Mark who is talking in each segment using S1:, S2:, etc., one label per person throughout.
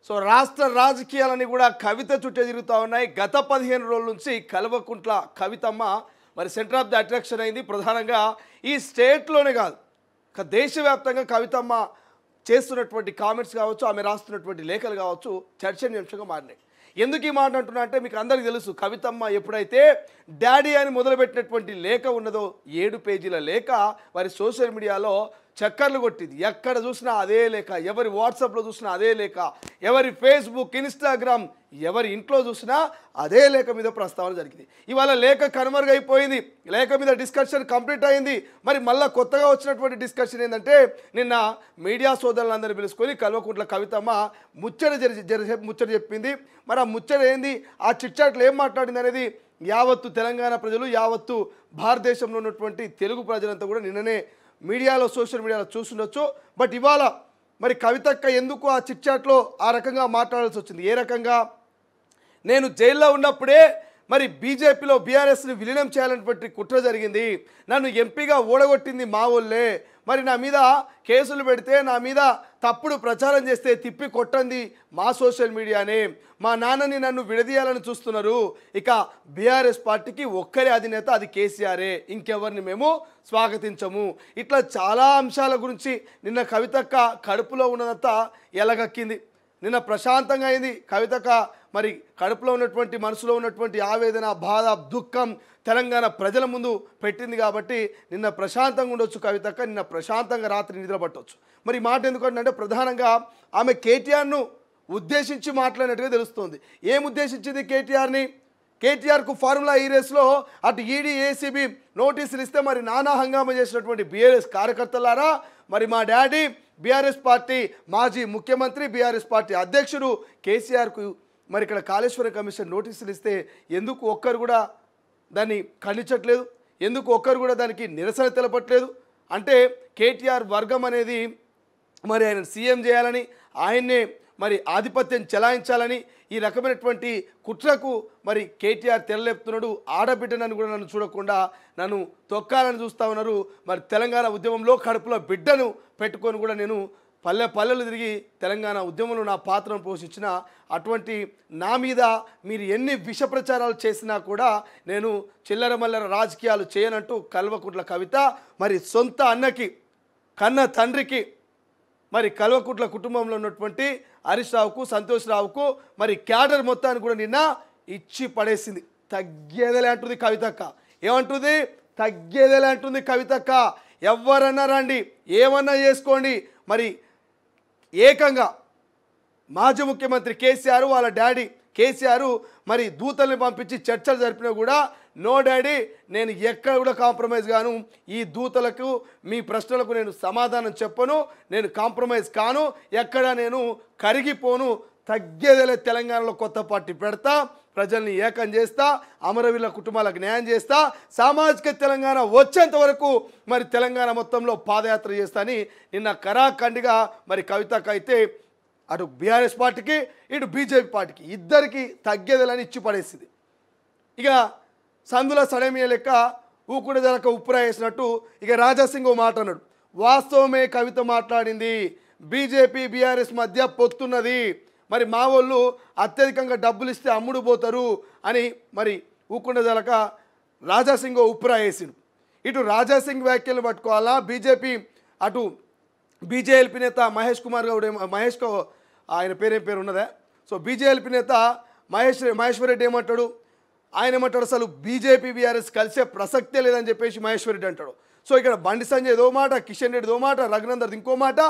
S1: So రాష్ట్ర రాజకీయాలని కూడా కవిత చుట్టే తిరుగుతూ ఉన్నాయి. గత 15 రోజుల నుంచి కల్వకుంట్ల కవితమ్మ మరి సెంటర్ ఆఫ్ ది అట్రాక్షన్ అయింది. ప్రధానంగా ఈ స్టేట్లోనే కాదు, దేశవ్యాప్తంగా కవితమ్మ చేస్తున్నటువంటి కామెంట్స్ కావచ్చు, ఆమె రాస్తున్నటువంటి లేఖలు కావచ్చు చర్చనీయాంశంగా మారినాయి. ఎందుకు ఈ మాట అంటున్నా అంటే మీకు అందరికీ తెలుసు, కవితమ్మ ఎప్పుడైతే డాడీ అని మొదలుపెట్టినటువంటి లేఖ ఉన్నదో 7 పేజీల లేఖ వారి సోషల్ మీడియాలో చక్కర్లు కొట్టింది. ఎక్కడ చూసినా అదే లేఖ, ఎవరి వాట్సాప్లో చూసినా అదే లేఖ, ఎవరి ఫేస్బుక్, ఇన్స్టాగ్రామ్, ఎవరి ఇంట్లో చూసినా అదే లేఖ మీద ప్రస్తావన జరిగింది. ఇవాళ లేఖ కనుమరుగైపోయింది, లేఖ మీద డిస్కషన్ కంప్లీట్ అయింది. మరి మళ్ళీ కొత్తగా వచ్చినటువంటి డిస్కషన్ ఏంటంటే, నిన్న మీడియా సోదరులందరూ పిలుచుకొని కల్వకుంట్ల కవితమ్మ ముచ్చట చెప్పింది. మరి ఆ ముచ్చట ఏంది, ఆ చిట్చాట్లు ఏం మాట్లాడింది అనేది యావత్తు తెలంగాణ ప్రజలు, యావత్తు భారతదేశంలో ఉన్నటువంటి తెలుగు ప్రజలంతా కూడా నిన్ననే మీడియాలో, సోషల్ మీడియాలో చూస్తుండొచ్చు. బట్ ఇవాళ మరి కవితక్క ఎందుకు ఆ చిట్చాట్లో ఆ రకంగా మాట్లాడాల్సి వచ్చింది? ఏ రకంగా, నేను జైల్లో ఉన్నప్పుడే మరి బీజేపీలో బీఆర్ఎస్ని విలీనం చేయాలనేటువంటి కుట్ర జరిగింది, నన్ను ఎంపీగా ఓడగొట్టింది మా ఊళ్ళే, మరి నా మీద కేసులు పెడితే, నా మీద తప్పుడు ప్రచారం చేస్తే తిప్పి కొట్టంది మా సోషల్ మీడియానే, మా నాన్నని నన్ను విడదీయాలని చూస్తున్నారు, ఇక బీఆర్ఎస్ పార్టీకి ఒక్కరే అధినేత, అది కేసీఆరే, ఇంకెవరిని మేము స్వాగతించము. ఇట్లా చాలా అంశాల గురించి నిన్న కవితక్క కడుపులో ఉన్నదంతా ఎలగక్కింది. నిన్న ప్రశాంతంగా అయింది కవితక్క. మరి కడుపులో ఉన్నటువంటి, మనసులో ఉన్నటువంటి ఆవేదన, బాధ, దుఃఖం తెలంగాణ ప్రజల ముందు పెట్టింది కాబట్టి నిన్న ప్రశాంతంగా ఉండొచ్చు కవితక్క, నిన్న ప్రశాంతంగా రాత్రి నిద్ర పట్టవచ్చు. మరి ఈ మాట ఎందుకంటే ప్రధానంగా ఆమె కేటీఆర్ను ఉద్దేశించి మాట్లాడినట్టుగా తెలుస్తుంది. ఏం ఉద్దేశించింది కేటీఆర్ని? కేటీఆర్కు ఫార్ములా ఈ రేస్లో అటు ఈడీ, ఏసీబీ నోటీసులు ఇస్తే మరి నానా హంగామా చేసినటువంటి బీఆర్ఎస్ కార్యకర్తలారా, మరి మా డాడీ బీఆర్ఎస్ పార్టీ మాజీ ముఖ్యమంత్రి, బీఆర్ఎస్ పార్టీ అధ్యక్షుడు కేసీఆర్కు మరి ఇక్కడ కాళేశ్వరం కమిషన్ నోటీసులు ఇస్తే ఎందుకు ఒక్కరు కూడా దాన్ని ఖండించట్లేదు? ఎందుకు ఒక్కరు కూడా దానికి నిరసన తెలపట్లేదు? అంటే కేటీఆర్ వర్గం అనేది మరి ఆయన సీఎం చేయాలని, ఆయన్నే మరి ఆధిపత్యం చెలాయించాలని ఈ రకమైనటువంటి కుట్రకు మరి కేటీఆర్ తెరలేపుతున్నాడు. ఆడబిడ్డనని కూడా నన్ను చూడకుండా నన్ను తొక్కాలని చూస్తూ ఉన్నారు. మరి తెలంగాణ ఉద్యమంలో కడుపులో బిడ్డను పెట్టుకొని కూడా నేను పల్లెలు తిరిగి తెలంగాణ ఉద్యమంలో నా పాత్రను పోషించిన అటువంటి నా మీద మీరు ఎన్ని విష ప్రచారాలు చేసినా కూడా నేను చిల్లర మల్లర రాజకీయాలు చేయనంటూ కల్వకుంట్ల కవిత మరి సొంత అన్నకి, కన్న తండ్రికి, మరి కల్వకుంట్ల కుటుంబంలో ఉన్నటువంటి హరీష్ రావుకు, సంతోష్ రావుకు మరి క్యాడర్ మొత్తాన్ని కూడా నిన్న ఇచ్చి పడేసింది. తగ్గేదేలే అంటుంది కవితక్క. ఏమంటుంది? తగ్గేదేలే అంటుంది కవితక్క. ఎవరన్నా రండి, ఏమన్నా చేసుకోండి, మరి ఏకంగా మాజీ ముఖ్యమంత్రి కేసీఆర్, వాళ్ళ డాడీ కేసీఆర్ మరి దూతల్ని పంపించి చర్చలు జరిపినా కూడా నో డాడీ, నేను ఎక్కడ కూడా కాంప్రమైజ్ కాను, ఈ దూతలకు మీ ప్రశ్నలకు నేను సమాధానం చెప్పను, నేను కాంప్రమైజ్ కాను, ఎక్కడ నేను కరిగిపోను, తగ్గేదేలే, తెలంగాణలో కొత్త పార్టీ పెడతా, ప్రజల్ని ఏకం చేస్తా, అమరవీరుల కుటుంబాలకు న్యాయం చేస్తా, సామాజిక తెలంగాణ వచ్చేంత వరకు మరి తెలంగాణ మొత్తంలో పాదయాత్ర చేస్తా అని నిన్న కరాఖండిగా మరి కవితకు అయితే అటు బీఆర్ఎస్ పార్టీకి, ఇటు బీజేపీ పార్టీకి ఇద్దరికి తగ్గేదేలని ఇచ్చి పడేసింది. ఇక సందుల సడమియ లెక్క ఊకుడ జరక ఉప్పురా వేసినట్టు ఇక రాజాసింగ్ ఓ మాట అన్నాడు. వాస్తవమే కవిత మాట్లాడింది, బీజేపీ బీఆర్ఎస్ మధ్య పొత్తున్నది, మరి మా వాళ్ళు అత్యధికంగా డబ్బులు ఇస్తే అమ్ముడు పోతారు అని మరి ఊకుండ జలక రాజాసింగ్ ఉప్పురా వేసిండు. ఇటు రాజాసింగ్ వ్యాఖ్యలు పట్టుకోవాలా, బీజేపీ అటు బీజేఎల్పీ నేత మహేష్ కుమార్ గౌడ్, ఆయన పేరు ఉన్నదా, సో బీజేఎల్పీ నేత మహేశ్వర్ రెడ్డి ఏమంటాడు? ఆయన ఏమంటాడు, అసలు బీజేపీ బీఆర్ఎస్ కలిసే ప్రసక్తే లేదని చెప్పేసి మహేశ్వర్ రెడ్డి అంటాడు. సో ఇక్కడ బండి సంజయ్ దో మాట, కిషన్ రెడ్డి దో మాట, రఘునందర్ ఇంకో మాట,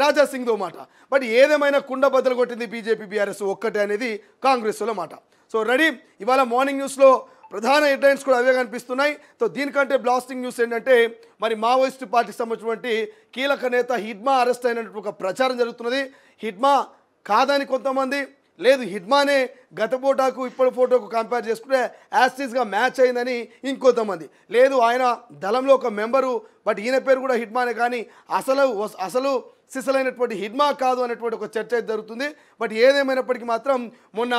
S1: రాజాసింగ్ దో మాట. బట్ ఏదేమైనా కుండ బద్దలు కొట్టింది బీజేపీ బీఆర్ఎస్ ఒక్కటే అనేది కాంగ్రెస్లో మాట. సో రెడీ, ఇవాళ మార్నింగ్ న్యూస్లో ప్రధాన హెడ్లైన్స్ కూడా అవే కనిపిస్తున్నాయి. సో దీనికంటే బ్లాస్టింగ్ న్యూస్ ఏంటంటే మరి మావోయిస్ట్ పార్టీకి సంబంధించినటువంటి కీలక నేత హిడ్మా అరెస్ట్ అయినట్టు ఒక ప్రచారం జరుగుతున్నది. హిడ్మా కాదని కొంతమంది, లేదు హిడ్మానే గత ఫోటోకు ఇప్పటి ఫోటోకు కంపేర్ చేసుకుంటే యాస్టీస్గా మ్యాచ్ అయిందని ఇంకొంతమంది, లేదు ఆయన దళంలో ఒక మెంబరు, బట్ ఈయన పేరు కూడా హిడ్మానే, కానీ అసలు సిసలైనటువంటి హిడ్మా కాదు అనేటువంటి ఒక చర్చ జరుగుతుంది. బట్ ఏదేమైనప్పటికీ మాత్రం మొన్న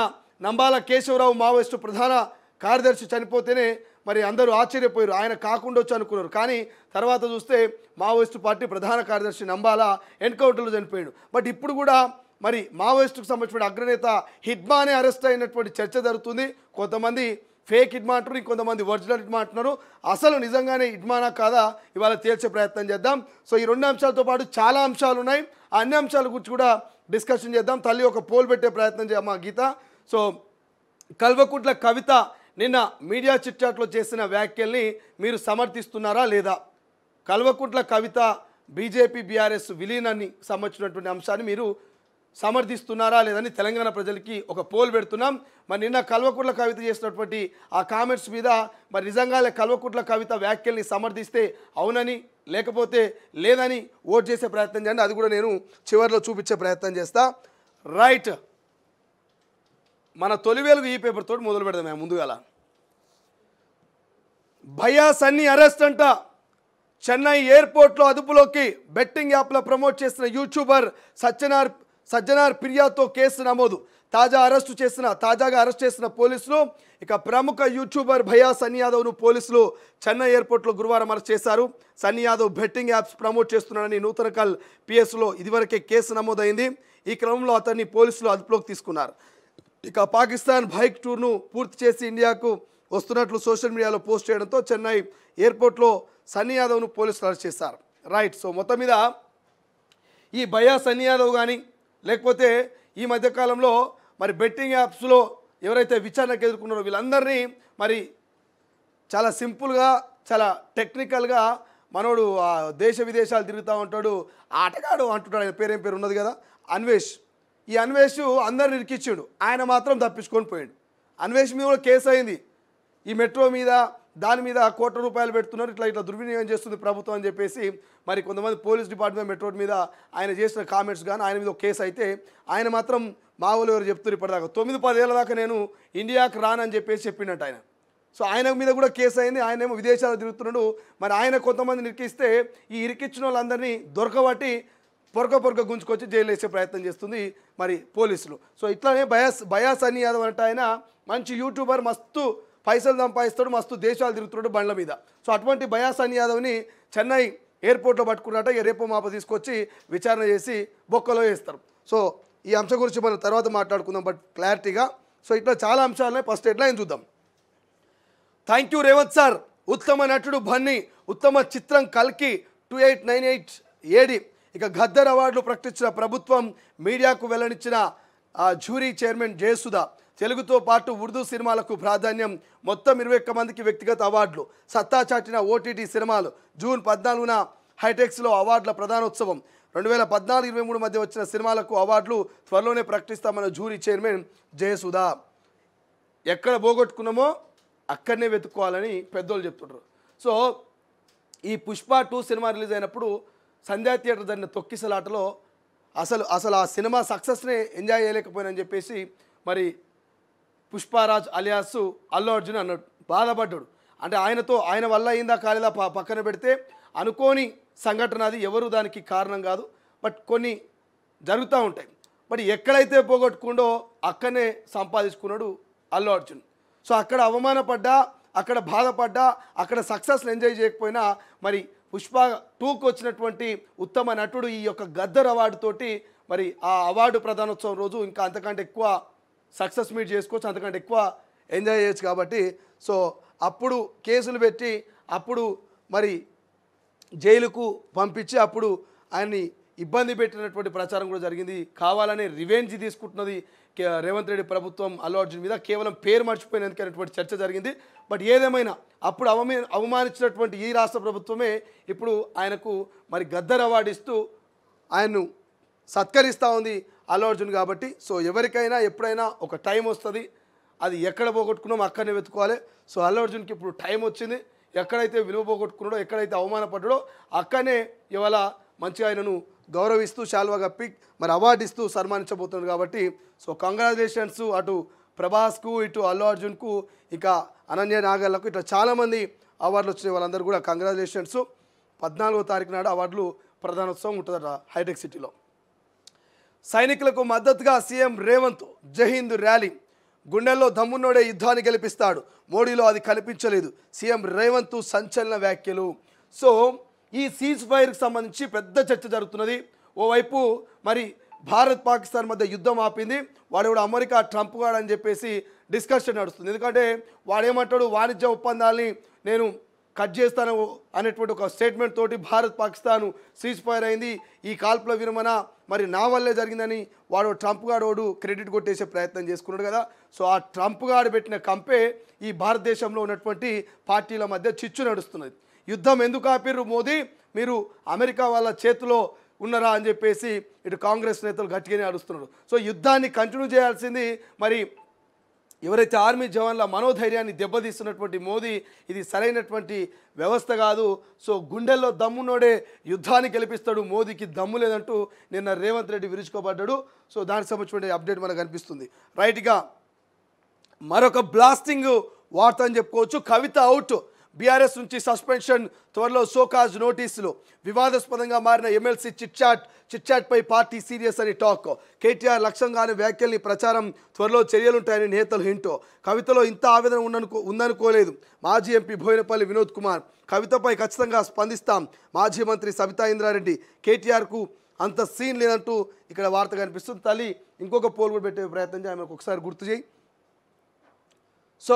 S1: నంబాల కేశవరావు మావోయిస్టు ప్రధాన కార్యదర్శి చనిపోతేనే మరి అందరూ ఆశ్చర్యపోయారు, ఆయన కాకుండా వచ్చి అనుకున్నారు. కానీ తర్వాత చూస్తే మావోయిస్టు పార్టీ ప్రధాన కార్యదర్శి నంబాల ఎన్కౌంటర్లో చనిపోయాడు. బట్ ఇప్పుడు కూడా మరి మావోయిస్టుకు సంబంధించిన అగ్రనేత హిడ్మానే అరెస్ట్ అయినటువంటి చర్చ జరుగుతుంది. కొంతమంది ఫేక్ హిడ్మా అంటారు, ఇంకొంతమంది ఒరిజినల్ హిడ్మా అంటున్నారు. అసలు నిజంగానే హిడ్మానా కాదా ఇవాళ తేల్చే ప్రయత్నం చేద్దాం. సో ఈ 2 అంశాలతో పాటు చాలా అంశాలు ఉన్నాయి. ఆ అన్ని అంశాల గురించి కూడా డిస్కషన్ చేద్దాం. తల్లి ఒక పోల్ పెట్టే ప్రయత్నం చేయమ్మా గీత. సో కల్వకుంట్ల కవిత నిన్న మీడియా చిట్చాట్లో చేసిన వ్యాఖ్యల్ని మీరు సమర్థిస్తున్నారా లేదా? కల్వకుంట్ల కవిత బీజేపీ బీఆర్ఎస్ విలీనాన్ని సంబంధించినటువంటి అంశాన్ని మీరు సమర్థిస్తున్నారా లేదని తెలంగాణ ప్రజలకి ఒక పోల్ పెడుతున్నాం. మరి నిన్న కల్వకుంట్ల కవిత చేసినటువంటి ఆ కామెంట్స్ మీద మరి నిజంగానే కల్వకుంట్ల కవిత వ్యాఖ్యల్ని సమర్థిస్తే అవునని లేకపోతే లేదని ఓట్ చేసే ప్రయత్నం చేయండి. అది కూడా నేను చివరిలో చూపించే ప్రయత్నం చేస్తా. రైట్, మన తొలి వెలుగు ఈ పేపర్ తోటి మొదలు పెడదాం. ముందుగా భయ్యా సన్నీ అరెస్ట్ అంట. చెన్నై ఎయిర్పోర్ట్లో అదుపులోకి. బెట్టింగ్ యాప్లో ప్రమోట్ చేసిన యూట్యూబర్ సజ్జనార్ ఫిర్యాదుతో కేసు నమోదు. తాజాగా అరెస్ట్ చేసిన పోలీసులు ఇక ప్రముఖ యూట్యూబర్ భయ్యా సన్నీ యాదవ్ను పోలీసులు చెన్నై ఎయిర్పోర్ట్లో గురువారం అరెస్ట్ చేశారు. Sunny Yadav betting apps promote చేస్తున్నాడని నూతనకల్ పిఎస్లో ఇదివరకే కేసు నమోదైంది. ఈ క్రమంలో అతన్ని పోలీసులు అదుపులోకి తీసుకున్నారు. ఇక పాకిస్తాన్ బైక్ టూర్ను పూర్తి చేసి ఇండియాకు వస్తున్నట్లు సోషల్ మీడియాలో పోస్ట్ చేయడంతో చెన్నై ఎయిర్పోర్ట్లో సన్నీ యాదవ్ను పోలీసులు అరెస్ట్ చేశారు. రైట్, సో మొత్తం మీద ఈ భయ్యా సన్నీ యాదవ్ కానీ లేకపోతే ఈ మధ్యకాలంలో మరి బెట్టింగ్ యాప్స్లో ఎవరైతే విచారణకు ఎదుర్కొన్నారో వీళ్ళందరినీ మరి చాలా సింపుల్గా చాలా టెక్నికల్గా మనోడు దేశ విదేశాలు తిరుగుతూ ఉంటాడు, ఆటగాడు అంటుంటాడు. ఆయన పేరేం పేరు ఉన్నది కదా, అన్వేష్. ఈ అన్వేష్ అందరిని ఇరికిచ్చాడు, ఆయన మాత్రం తప్పించుకొని పోయాడు. అన్వేష్ మీద కూడా కేసు అయింది. ఈ మెట్రో మీద దాని మీద కోట్ల రూపాయలు పెడుతున్నారు, ఇట్లా దుర్వినియోగం చేస్తుంది ప్రభుత్వం అని చెప్పేసి మరి కొంతమంది పోలీస్ డిపార్ట్మెంట్ మెట్రో మీద ఆయన చేసిన కామెంట్స్ కానీ ఆయన మీద ఒక కేసు అయితే ఆయన మాత్రం మా వాళ్ళు ఎవరు చెప్తున్నారు ఇప్పటిదాకా 9-10 ఏళ్ళ దాకా నేను ఇండియాకి రానని చెప్పేసి చెప్పినట్టు ఆయన. సో ఆయన మీద కూడా కేసు అయింది. ఆయనేమో విదేశాలు తిరుగుతున్నాడు. మరి ఆయన కొంతమందిని ఇరికిస్తే ఈ ఇరికిచ్చిన వాళ్ళందరినీ దొరకబట్టి పొరక గుంజుకొచ్చి జైలు వేసే ప్రయత్నం చేస్తుంది మరి పోలీసులు. సో ఇట్లానే భయ్యా సన్నీ యాదవ్ అంటే ఆయన మంచి యూట్యూబర్, మస్తు పైసలు సంపాదిస్తాడు, మస్తు దేశాలు తిరుగుతున్నాడు బండ్ల మీద. సో అటువంటి భయ్యా సన్నీ యాదవ్ని చెన్నై ఎయిర్పోర్ట్లో పట్టుకున్నట్ట రేపో మాపో తీసుకొచ్చి విచారణ చేసి బొక్కలో వేస్తారు. సో ఈ అంశం గురించి మనం తర్వాత మాట్లాడుకుందాం బట్ క్లారిటీగా. సో ఇట్లా చాలా అంశాలున్నాయి. ఫస్ట్ హెడ్లైన్ చూద్దాం. Thank you Revanth sir. ఉత్తమ నటుడు బన్నీ, ఉత్తమ చిత్రం కల్కి 2898 ఏడి. ఇక గద్దర్ అవార్డులు ప్రకటించిన ప్రభుత్వం, మీడియాకు వెల్లడించిన జ్యూరీ చైర్మన్ జయసుధ. తెలుగుతో పాటు ఉర్దూ సినిమాలకు ప్రాధాన్యం, మొత్తం 21 మందికి వ్యక్తిగత అవార్డులు. సత్తా చాటిన ఓటీటీ సినిమాలు. జూన్ 14న హైటెక్స్లో అవార్డుల ప్రధానోత్సవం. 2014-23 మధ్య వచ్చిన సినిమాలకు అవార్డులు త్వరలోనే ప్రకటిస్తామన్న జ్యూరీ చైర్మన్ జయసుధ. ఎక్కడ పోగొట్టుకున్నామో అక్కడనే వెతుక్కోవాలని పెద్దోళ్ళు చెప్తుంటారు. సో ఈ పుష్ప 2 సినిమా రిలీజ్ అయినప్పుడు సంధ్యా థియేటర్ జరిగిన తొక్కిసలాటలో అసలు ఆ సినిమా సక్సెస్నే ఎంజాయ్ చేయలేకపోయినని చెప్పేసి మరి పుష్పరాజ్ అలియాస్ అల్లు అర్జున్ అన్నాడు, బాధపడ్డాడు. అంటే ఆయన వల్ల అయిందా కాలేదా పక్కన పెడితే అనుకోని సంఘటన అది, ఎవరు దానికి కారణం కాదు. బట్ కొన్ని జరుగుతూ ఉంటాయి. బట్ ఎక్కడైతే పోగొట్టుకుండో అక్కడనే సంపాదించుకున్నాడు అల్లు అర్జున్. సో అక్కడ అవమానపడ్డా, అక్కడ బాధపడ్డా, అక్కడ సక్సెస్ని ఎంజాయ్ చేయకపోయినా మరి పుష్ప 2కు వచ్చినటువంటి ఉత్తమ నటుడు ఈ యొక్క గద్దర్ అవార్డుతోటి మరి ఆ అవార్డు ప్రధానోత్సవం రోజు ఇంకా అంతకంటే ఎక్కువ సక్సెస్ మీట్ చేసుకోవచ్చు, అంతకంటే ఎక్కువ ఎంజాయ్ చేయొచ్చు. కాబట్టి సో అప్పుడు కేసులు పెట్టి అప్పుడు మరి జైలుకు పంపించి అప్పుడు ఆయన్ని ఇబ్బంది పెట్టినటువంటి ప్రచారం కూడా జరిగింది. కావాలనే రివెంజ్ తీసుకుంటున్నది రేవంత్ రెడ్డి ప్రభుత్వం అల్లు అర్జున్ మీద, కేవలం పేరు మర్చిపోయినందుకనేటువంటి చర్చ జరిగింది. బట్ ఏదేమైనా అప్పుడు అవమానించినటువంటి ఈ రాష్ట్ర ప్రభుత్వమే ఇప్పుడు ఆయనకు మరి గద్దర్ అవార్డు ఇస్తూ ఆయన్ను సత్కరిస్తూ ఉంది అల్లు అర్జున్. కాబట్టి సో ఎవరికైనా ఎప్పుడైనా ఒక టైం వస్తుంది, అది ఎక్కడ పోగొట్టుకున్నామో అక్కడనే వెతుకోవాలి. సో అల్లు అర్జున్కి ఇప్పుడు టైం వచ్చింది. ఎక్కడైతే విలువ పోగొట్టుకున్నాడో, ఎక్కడైతే అవమానపడ్డాడో అక్కడనే ఇవాళ మంచిగా ఆయనను గౌరవిస్తూ శాల్వా కప్పి మరి అవార్డు ఇస్తూ సన్మానించబోతున్నాడు. కాబట్టి సో కంగ్రాచులేషన్స్ అటు ప్రభాస్కు, ఇటు అల్లు అర్జున్కు, ఇక అనన్య నాగర్లకు, ఇట్లా చాలామంది అవార్డులు వచ్చినాయి. వాళ్ళందరూ కూడా కంగ్రాచులేషన్స్. 14వ తారీఖు నాడు అవార్డులు ప్రధానోత్సవం ఉంటుందట హైటెక్ సిటీలో. సైనికులకు మద్దతుగా సీఎం రేవంత్ జైహింద్ ర్యాలీ. గుండెల్లో దమ్మున్నోడే యుద్ధాన్ని గెలిపిస్తాడు, మోడీలో అది కనిపించలేదు. సీఎం రేవంత్ సంచలన వ్యాఖ్యలు. సో ఈ సీజ్ ఫైర్కి సంబంధించి పెద్ద చర్చ జరుగుతున్నది. ఓవైపు మరి భారత్ పాకిస్తాన్ మధ్య యుద్ధం ఆపింది. వాడు కూడా అమెరికా ట్రంప్ గాడు అని చెప్పేసి డిస్కషన్ నడుస్తుంది. ఎందుకంటే వాడేమంటాడు, వాణిజ్య ఒప్పందాలని నేను కట్ చేస్తాను అనేటువంటి ఒక స్టేట్మెంట్ తోటి భారత్ పాకిస్తాన్ సీజ్ ఫైర్ అయింది. ఈ కాల్పుల విరమణ మరి నా వల్లే జరిగిందని వాడు ట్రంప్ గాడు క్రెడిట్ కొట్టేసే ప్రయత్నం చేసుకున్నాడు కదా. సో ఆ ట్రంప్ గాడు పెట్టిన కంపే ఈ భారతదేశంలో ఉన్నటువంటి పార్టీల మధ్య చిచ్చు నడుస్తున్నది. యుద్ధం ఎందుకు ఆపిర్రు మోదీ, మీరు అమెరికా వాళ్ళ చేతిలో ఉన్నారా అని చెప్పేసి ఇటు కాంగ్రెస్ నేతలు గట్టిగానే అడుస్తున్నారు. సో యుద్ధాన్ని కంటిన్యూ చేయాల్సింది మరి ఎవరైతే ఆర్మీ జవాన్ల మనోధైర్యాన్ని దెబ్బతీస్తున్నటువంటి మోదీ, ఇది సరైనటువంటి వ్యవస్థ కాదు. సో గుండెల్లో దమ్మునోడే యుద్ధాన్ని గెలిపిస్తాడు, మోదీకి దమ్ము లేదంటూ నిన్న రేవంత్ రెడ్డి విరుచుకోబడ్డాడు. సో దానికి సంబంధించిన అప్డేట్ మనకు కనిపిస్తుంది. రైట్గా మరొక బ్లాస్టింగ్ వార్త అని చెప్పుకోవచ్చు. కవిత అవుట్, బీఆర్ఎస్ నుంచి సస్పెన్షన్, త్వరలో షోకాజ్ నోటీసులు. వివాదాస్పదంగా మారిన ఎమ్మెల్సీ చిట్చాట్ పై పార్టీ సీరియస్ అని టాక్. కేటీఆర్ లక్ష్యంగానే వ్యాఖ్యల్ని ప్రచారం, త్వరలో చర్యలుంటాయని నేతలు హింటో. కవితలో ఇంత ఆవేదన ఉందనుకోలేదు మాజీ ఎంపీ బోయినపల్లి వినోద్ కుమార్. కవితపై ఖచ్చితంగా స్పందిస్తాం మాజీ మంత్రి సబితా ఇంద్రారెడ్డి. కేటీఆర్కు అంత సీన్ లేదంటూ ఇక్కడ వార్త కనిపిస్తుంది. తల్లి ఇంకొక పోల్ కూడా పెట్టే ప్రయత్నం చేయి, ఆమెకు ఒకసారి గుర్తు చేయి. సో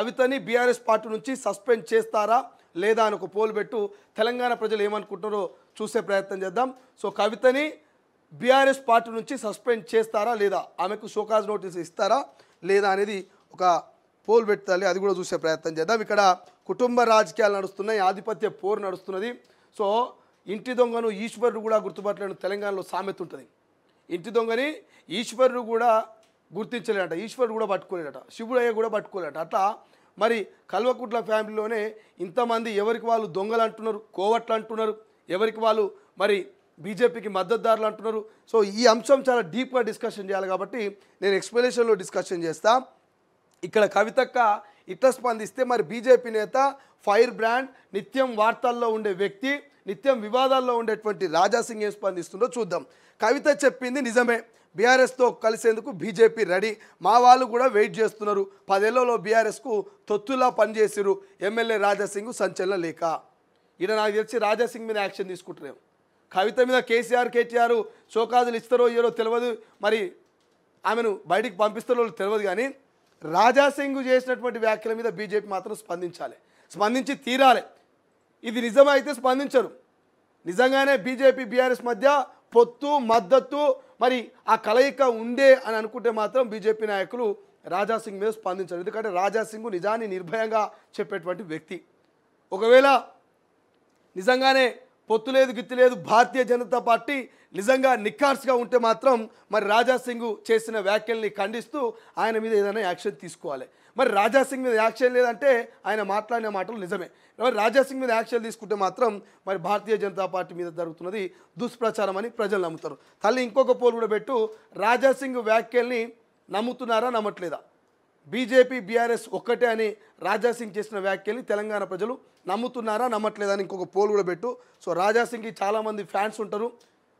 S1: కవితని బీఆర్ఎస్ పార్టీ నుంచి సస్పెండ్ చేస్తారా లేదా అని ఒక పోల్ పెట్టు. తెలంగాణ ప్రజలు ఏమనుకుంటున్నారో చూసే ప్రయత్నం చేద్దాం. సో కవితని బీఆర్ఎస్ పార్టీ నుంచి సస్పెండ్ చేస్తారా లేదా, ఆమెకు షోకాజ్ నోటీస్ ఇస్తారా లేదా అనేది ఒక పోల్ పెట్టాలి, అది కూడా చూసే ప్రయత్నం చేద్దాం. ఇక్కడ కుటుంబ రాజకీయాలు నడుస్తున్నాయి, ఆధిపత్య పోరు నడుస్తున్నది. సో ఇంటి దొంగను ఈశ్వరుడు కూడా గుర్తుపట్టలేని తెలంగాణలో సామెత ఉంటుంది. ఇంటి దొంగని ఈశ్వరుడు కూడా గుర్తించలేడట, ఈశ్వరుడు కూడా పట్టుకోలేడట, శివుడయ్య కూడా పట్టుకోలేట. అట్లా మరి కల్వకుట్ల ఫ్యామిలీలోనే ఇంతమంది ఎవరికి వాళ్ళు దొంగలు అంటున్నారు, కోవట్లు అంటున్నారు, ఎవరికి వాళ్ళు మరి బీజేపీకి మద్దతుదారులు అంటున్నారు. సో ఈ అంశం చాలా డీప్గా డిస్కషన్ చేయాలి కాబట్టి నేను ఎక్స్ప్లెనేషన్లో డిస్కషన్ చేస్తా. ఇక్కడ కవితక్క ఇట్లా స్పందిస్తే మరి బీజేపీ నేత, ఫైర్ బ్రాండ్, నిత్యం వార్తల్లో ఉండే వ్యక్తి, నిత్యం వివాదాల్లో ఉండేటువంటి రాజాసింగ్ ఏం స్పందిస్తుందో చూద్దాం. కవిత చెప్పింది నిజమే, బీఆర్ఎస్తో కలిసేందుకు బీజేపీ రెడీ, మా వాళ్ళు కూడా వెయిట్ చేస్తున్నారు. 10 ఏళ్లలో బీఆర్ఎస్కు తొత్తులా పనిచేసిరు ఎమ్మెల్యే రాజాసింగ్ సంచలన లేఖ. ఈయన నాకు తెలిసి రాజాసింగ్ మీద యాక్షన్ తీసుకుంటారేమో. కవిత మీద కేటీఆర్ షోకాజులు ఇస్తారో ఇయ్యారో తెలియదు, మరి ఆమెను బయటికి పంపిస్తారో తెలియదు. కానీ రాజాసింగ్ చేసినటువంటి వ్యాఖ్యల మీద బీజేపీ మాత్రం స్పందించి తీరాలి. ఇది నిజమైతే స్పందించరు. నిజంగానే బీజేపీ బీఆర్ఎస్ మధ్య పొత్తు, మద్దతు, మరి ఆ కలయిక ఉండే అని అనుకుంటే మాత్రం బీజేపీ నాయకులు రాజాసింగ్ మీద స్పందించారు. ఎందుకంటే రాజాసింగ్ నిజాన్ని నిర్భయంగా చెప్పేటువంటి వ్యక్తి. ఒకవేళ నిజంగానే పొత్తు లేదు, గిత్తి లేదు, భారతీయ జనతా పార్టీ నిజంగా నిఖార్స్గా ఉంటే మాత్రం మరి రాజాసింగ్ చేసిన వ్యాఖ్యల్ని ఖండిస్తూ ఆయన మీద ఏదైనా యాక్షన్ తీసుకోవాలి. మరి రాజాసింగ్ మీద యాక్షన్ లేదంటే ఆయన మాట్లాడిన మాటలు నిజమే. మరి రాజాసింగ్ మీద యాక్షన్ తీసుకుంటే మాత్రం మరి భారతీయ జనతా పార్టీ మీద జరుగుతున్నది దుష్ప్రచారం అని ప్రజలు నమ్ముతారు. తల్లి ఇంకొక పోల్ కూడా పెట్టు, రాజాసింగ్ వ్యాఖ్యల్ని నమ్ముతున్నారా నమ్మట్లేదా, బీజేపీ బీఆర్ఎస్ ఒక్కటే అని రాజాసింగ్ చేసిన వ్యాఖ్యల్ని తెలంగాణ ప్రజలు నమ్ముతున్నారా నమ్మట్లేదా అని ఇంకొక పోల్ కూడా పెట్టు. సో రాజాసింగ్కి చాలామంది ఫ్యాన్స్ ఉంటారు,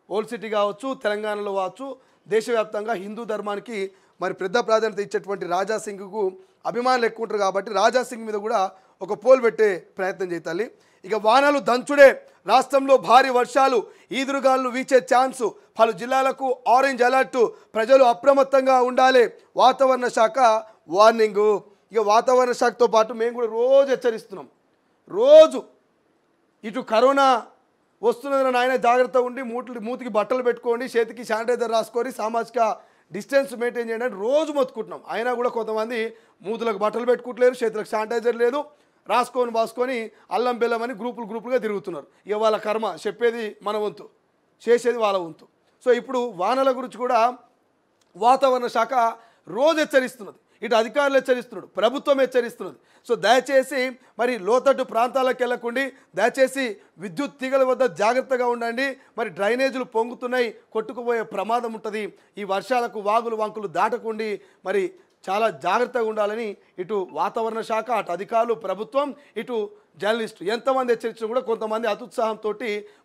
S1: ఓల్డ్ సిటీ కావచ్చు, తెలంగాణలో కావచ్చు, దేశవ్యాప్తంగా హిందూ ధర్మానికి మరి పెద్ద ప్రాధాన్యత ఇచ్చేటువంటి రాజాసింగ్కు అభిమానులు ఎక్కువ ఉంటారు కాబట్టి రాజాసింగ్ మీద కూడా ఒక పోల్ పెట్టే ప్రయత్నం చేయాలి. ఇక వానలు దంచుడే, రాష్ట్రంలో భారీ వర్షాలు, ఈదురుగాలు వీచే ఛాన్సు, పలు జిల్లాలకు ఆరెంజ్ అలర్టు, ప్రజలు అప్రమత్తంగా ఉండాలి, వాతావరణ శాఖ వార్నింగు. ఇక వాతావరణ శాఖతో పాటు మేము కూడా రోజు హెచ్చరిస్తున్నాం. రోజు ఇటు కరోనా వస్తున్నదని ఆయన జాగ్రత్త ఉండి మూతికి బట్టలు పెట్టుకోండి, చేతికి శానిటైజర్ రాసుకొని సామాజిక డిస్టెన్స్ మెయింటైన్ చేయండి అని రోజు మొత్తుకుంటున్నాం. అయినా కూడా కొంతమంది మూతులకు బట్టలు పెట్టుకుంటలేరు, చేతులకు శానిటైజర్ లేదు, రాసుకొని అల్లం బెల్లం అని గ్రూపులుగా తిరుగుతున్నారు. ఇక వాళ్ళ కర్మ, చెప్పేది మన వంతు, చేసేది వాళ్ళ వంతు. సో ఇప్పుడు వానల గురించి కూడా వాతావరణ శాఖ రోజు హెచ్చరిస్తున్నది, ఇటు అధికారులు హెచ్చరిస్తున్నాడు, ప్రభుత్వం హెచ్చరిస్తున్నది. సో దయచేసి మరి లోతట్టు ప్రాంతాలకు వెళ్ళకండి, దయచేసి విద్యుత్ తీగల వద్ద జాగ్రత్తగా ఉండండి. మరి డ్రైనేజీలు పొంగుతున్నాయి, కొట్టుకుపోయే ప్రమాదం ఉంటుంది. ఈ వర్షాలకు వాగులు వంకులు దాటకండి, మరి చాలా జాగ్రత్తగా ఉండాలని ఇటు వాతావరణ శాఖ, అటు అధికారులు, ప్రభుత్వం, ఇటు జర్నలిస్టు ఎంతమంది హెచ్చరించినా కూడా కొంతమంది అత్యుత్సాహంతో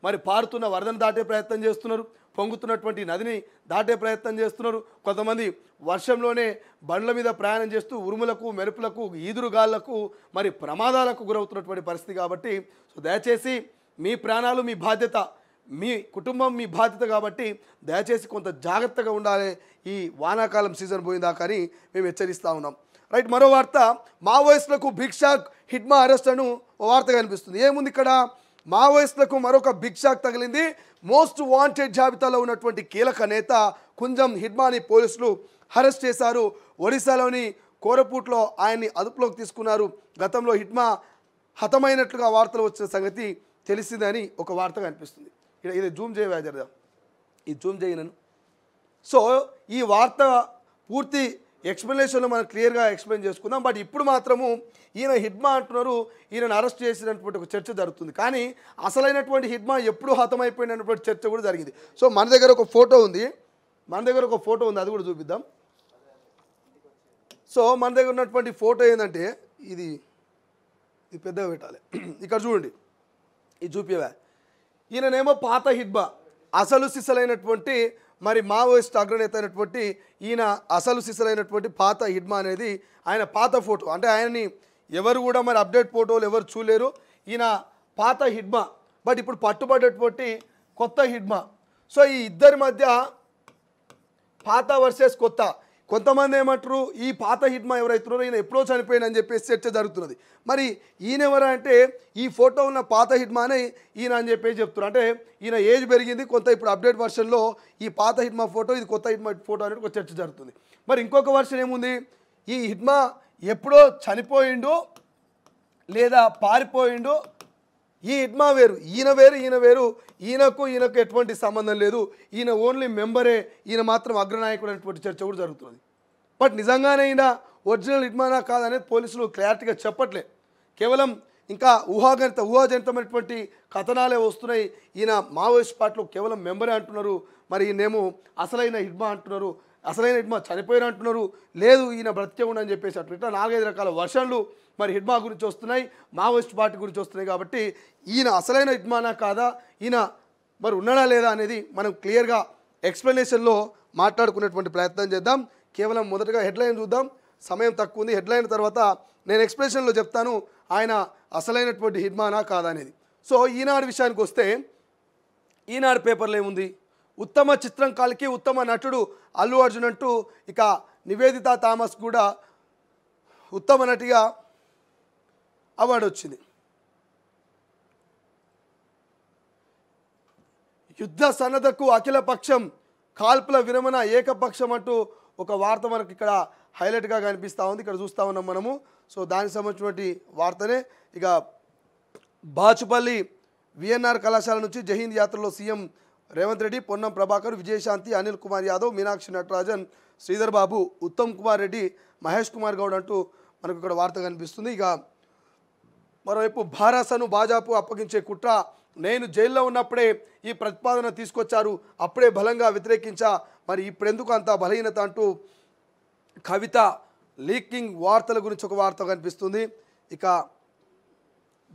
S1: మరి పారుతున్న వరదను దాటే ప్రయత్నం చేస్తున్నారు, పొంగుతున్నటువంటి నదిని దాటే ప్రయత్నం చేస్తున్నారు. కొంతమంది వర్షంలోనే బండ్ల మీద ప్రయాణం చేస్తూ ఉరుములకు, మెరుపులకు, ఈదురుగాళ్లకు మరి ప్రమాదాలకు గురవుతున్నటువంటి పరిస్థితి. కాబట్టి సో దయచేసి మీ ప్రాణాలు మీ బాధ్యత, మీ కుటుంబం మీ బాధ్యత కాబట్టి దయచేసి కొంత జాగ్రత్తగా ఉండాలి ఈ వానాకాలం సీజన్ పోయిందాకా అని మేము హెచ్చరిస్తూ ఉన్నాం. రైట్, మరో వార్త, మావోయిస్టులకు బిగ్ షాక్, హిడ్మా అరెస్ట్ అను ఓ వార్త కనిపిస్తుంది. ఏముంది ఇక్కడ, మావోయిస్టులకు మరొక బిగ్ షాక్ తగిలింది. మోస్ట్ వాంటెడ్ జాబితాలో ఉన్నటువంటి కీలక నేత కుంజం హిడ్మాని పోలీసులు అరెస్ట్ చేశారు. ఒడిశాలోని కోరపుట్లో ఆయన్ని అదుపులోకి తీసుకున్నారు. గతంలో హిడ్మా హతమైనట్లుగా వార్తలు వచ్చిన సంగతి తెలిసిందని ఒక వార్త కనిపిస్తుంది. ఇది జూమ్ చేయవేజర్దా, ఇది జూమ్ చేయనను. సో ఈ వార్త పూర్తి ఎక్స్ప్లెనేషన్లో మనం క్లియర్గా ఎక్స్ప్లెయిన్ చేసుకుందాం. బట్ ఇప్పుడు మాత్రము ఈయన హిడ్మా అంటున్నారు, ఈయనను అరెస్ట్ చేసినటువంటి ఒక చర్చ జరుగుతుంది. కానీ అసలైనటువంటి హిడ్మా ఎప్పుడు హతమైపోయినటువంటి చర్చ కూడా జరిగింది. సో మన దగ్గర ఒక ఫోటో ఉంది, అది కూడా చూపిద్దాం. సో మన దగ్గర ఉన్నటువంటి ఫోటో ఏంటంటే ఇది పెద్దగా పెట్టాలి. ఇక్కడ చూడండి, ఇది చూపివా. ఈయననేమో పాత హిడ్మా, అసలు సిసలైనటువంటి మరి మావోయిస్ట్ అగ్రనేత అయినటువంటి ఈయన అసలు సిసలైనటువంటి పాత హిడ్మా అనేది ఆయన పాత ఫోటో. అంటే ఆయనని ఎవరు కూడా మరి అప్డేట్ ఫోటోలు ఎవరు చూలేరు. ఈయన పాత హిడ్మా, బట్ ఇప్పుడు పట్టుబడేటువంటి కొత్త హిడ్మా. సో ఈ ఇద్దరి మధ్య పాత వర్సెస్ కొత్త. కొంతమంది ఏమంటారు, ఈ పాత హిడ్మా ఎవరైతున్నారో ఈయన ఎప్పుడో చనిపోయిందని చెప్పేసి చర్చ జరుగుతున్నది. మరి ఈయన ఎవరు అంటే ఈ ఫోటో ఉన్న పాత హిడ్మానే ఈయన అని చెప్పేసి చెప్తున్నారు. అంటే ఈయన ఏజ్ పెరిగింది కొంత, ఇప్పుడు అప్డేట్ వర్షన్లో ఈ పాత హిడ్మా ఫోటో, ఇది కొత్త హిడ్మా ఫోటో అనేది ఒక చర్చ జరుగుతుంది. మరి ఇంకొక వర్షన్ ఏముంది, ఈ హిడ్మా ఎప్పుడో చనిపోయిండు లేదా పారిపోయిండు, ఈ హిడ్మా వేరు, ఈయన వేరు, ఈయనకు ఎటువంటి సంబంధం లేదు, ఈయన ఓన్లీ మెంబరే, ఈయన మాత్రం అగ్రనాయకుడు అనేటువంటి చర్చ కూడా జరుగుతుంది. బట్ నిజంగానే ఈయన ఒరిజినల్ హిడ్మానా కాదనేది పోలీసులు క్లారిటీగా చెప్పట్లే. కేవలం ఇంకా ఊహాజనితమైనటువంటి కథనాలే వస్తున్నాయి. ఈయన మావోయిస్ట్ పార్టీలో కేవలం మెంబరే అంటున్నారు, మరి ఈయనేమో అసలైన హిడ్మా అంటున్నారు, అసలైన హిడ్మా చనిపోయిన అంటున్నారు, లేదు ఈయన బ్రతికే ఉండని చెప్పేసి అట్లా ఇట్లా 4-5 రకాల వర్షన్లు మరి హిడ్మా గురించి వస్తున్నాయి, మావోయిస్ట్ పార్టీ గురించి వస్తున్నాయి. కాబట్టి ఈయన అసలైన హిడ్మానా కాదా, ఈయన మరి ఉన్నాడా లేదా అనేది మనం క్లియర్గా ఎక్స్ప్లెనేషన్లో మాట్లాడుకునేటువంటి ప్రయత్నం చేద్దాం. కేవలం మొదటగా హెడ్లైన్ చూద్దాం, సమయం తక్కువ ఉంది. హెడ్లైన్ తర్వాత నేను ఎక్స్ప్లెనేషన్లో చెప్తాను ఆయన అసలైనటువంటి హిడ్మానా కాదా అనేది. సో ఈనాడు విషయానికి వస్తే, ఈనాడు పేపర్లో ఏముంది, ఉత్తమ చిత్రం కాలికి ఉత్తమ నటుడు అల్లు అర్జున్ అంటూ ఇక నివేదిత థామస్ కూడా ఉత్తమ నటిగా అవార్డు వచ్చింది. యుద్ధ సన్నద్ధకు అఖిలపక్షం, కాల్పుల విరమణ ఏకపక్షం అంటూ ఒక వార్త మనకి ఇక్కడ హైలైట్గా కనిపిస్తూ ఉంది. ఇక్కడ చూస్తూ ఉన్నాం మనము. సో దానికి సంబంధించినటువంటి వార్తనే. ఇక బాచుపల్లి విఎన్ఆర్ కళాశాల నుంచి జైహింద్ యాత్రలో సీఎం రేవంత్ రెడ్డి, పొన్నం ప్రభాకర్, విజయశాంతి, అనిల్ కుమార్ యాదవ్, మీనాక్షి నటరాజన్, శ్రీధర్ బాబు, ఉత్తమ్ కుమార్ రెడ్డి, మహేష్ కుమార్ గౌడ్ అంటూ మనకు ఇక్కడ వార్త కనిపిస్తుంది. ఇక మరోవైపు భారసను భాజపాకు అప్పగించే కుట్ర, నేను జైల్లో ఉన్నప్పుడే ఈ ప్రతిపాదన తీసుకొచ్చారు, అప్పుడే బలంగా వ్యతిరేకించా, మరి ఇప్పుడెందుకు అంత బలహీనత అంటూ కవిత లీకింగ్ వార్తల గురించి ఒక వార్త కనిపిస్తుంది. ఇక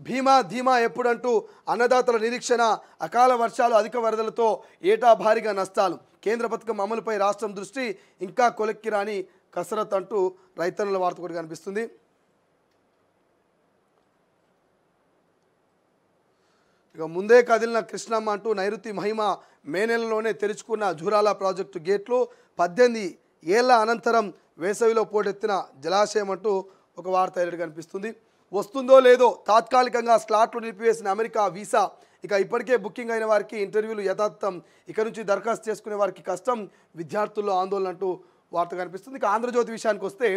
S1: భీమా ధీమా ఎప్పుడంటూ అన్నదాతల నిరీక్షణ, అకాల వర్షాలు అధిక వరదలతో ఏటా భారీగా నష్టాలు, కేంద్ర పథకం అమలుపై రాష్ట్రం దృష్టి ఇంకా కొలెక్కి రాని కసరత్ అంటూ రైతన్నుల వార్త కూడా కనిపిస్తుంది. ఇక ముందే కదిలిన కృష్ణమ్మ అంటూ నైరుతి మహిమ మే నెలలోనే తెరుచుకున్న జూరాల ప్రాజెక్టు గేట్లు, 18 ఏళ్ల అనంతరం వేసవిలో పోటెత్తిన జలాశయం అంటూ ఒక వార్త ఎదురు కనిపిస్తుంది. వస్తుందో లేదో తాత్కాలికంగా స్లాట్లు నిలిపివేసిన అమెరికా వీసా, ఇక ఇప్పటికే బుకింగ్ అయిన వారికి ఇంటర్వ్యూలు యథార్థం, ఇక నుంచి దరఖాస్తు చేసుకునే వారికి కష్టం, విద్యార్థుల్లో ఆందోళన అంటూ వార్త కనిపిస్తుంది. ఇక ఆంధ్రజ్యోతి విషయానికి వస్తే,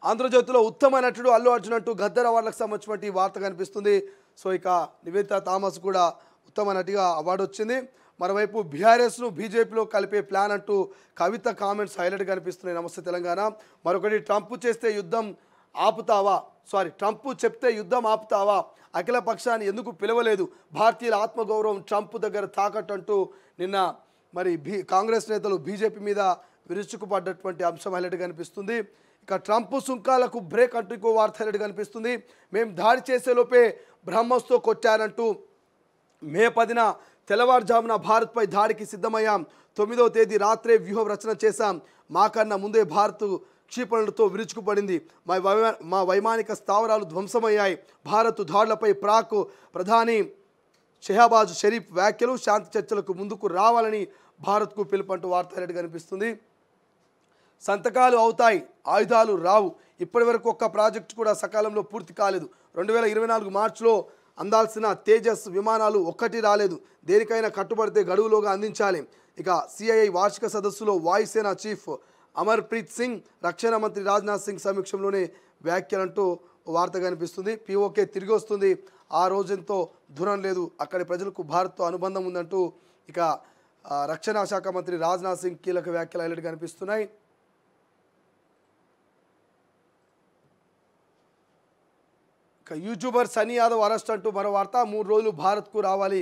S1: ఆంధ్రజ్యోతిలో ఉత్తమ నటుడు అల్లు అర్జున్ అంటూ గద్దర్ అవార్డులకు సంబంధించినటువంటి వార్త కనిపిస్తుంది. సో ఇక నివేదిత థామస్ కూడా ఉత్తమ నటిగా అవార్డు వచ్చింది. మరోవైపు బీఆర్ఎస్ను బీజేపీలో కలిపే ప్లాన్ అంటూ కవిత కామెంట్స్ హైలైట్ కనిపిస్తున్నాయి. నమస్తే తెలంగాణ. మరొకటి, ట్రంప్ చెప్తే యుద్ధం ఆపుతావా, అఖిల పక్షాన్ని ఎందుకు పిలవలేదు, భారతీయుల ఆత్మగౌరవం ట్రంప్ దగ్గర తాకట్టు అంటూ నిన్న మరి కాంగ్రెస్ నేతలు బీజేపీ మీద విరుచుకుపడ్డటువంటి అంశం హైలైట్ కనిపిస్తుంది. ఇక ట్రంప్ సుంకాలకు బ్రేక్ అంటూ ఇంకో వార్త హైలైట్ కనిపిస్తుంది. మేము దాడి చేసేలోపే బ్రహ్మస్తో కొట్టారంటూ మే 10న తెల్లవారుజామున భారత్పై దాడికి సిద్ధమయ్యాం, 9వ తేదీ రాత్రే వ్యూహం రచన చేశాం, మాకన్నా ముందే భారత్ క్షిపణులతో విరుచుకుపడింది, మా వైమానిక స్థావరాలు ధ్వంసమయ్యాయి, భారత్ దాడులపై పాక్ ప్రధాని షెహబాజ్ షరీఫ్ వ్యాఖ్యలు శాంతి చర్చలకు ముందుకు రావాలని భారత్కు పిలుపంటూ వార్త హైలైట్ కనిపిస్తుంది. సంతకాలు అవుతాయి, ఆయుధాలు రావు. ఇప్పటి వరకు ఒక్క ప్రాజెక్టు కూడా సకాలంలో పూర్తి కాలేదు. 2024 మార్చిలో అందాల్సిన తేజస్ విమానాలు ఒక్కటి రాలేదు. దేనికైనా కట్టుబడితే గడువులోగా అందించాలి. ఇక సిఐఐ వార్షిక సదస్సులో వాయుసేన చీఫ్ అమర్ప్రీత్ సింగ్, రక్షణ మంత్రి రాజ్నాథ్ సింగ్ సమక్షంలోనే వ్యాఖ్యలంటూ వార్త కనిపిస్తుంది. పిఓకే తిరిగి వస్తుంది, ఆ రోజుతో దూరం లేదు, అక్కడి ప్రజలకు భారత్తో అనుబంధం ఉందంటూ ఇక రక్షణ శాఖ మంత్రి రాజ్నాథ్ సింగ్ కీలక వ్యాఖ్యలు హైలైట్ కనిపిస్తున్నాయి. ఇక యూట్యూబర్ సనీ యాదవ్ అరెస్ట్ అంటూ మరో వార్త. 3 రోజులు భారత్కు రావాలి.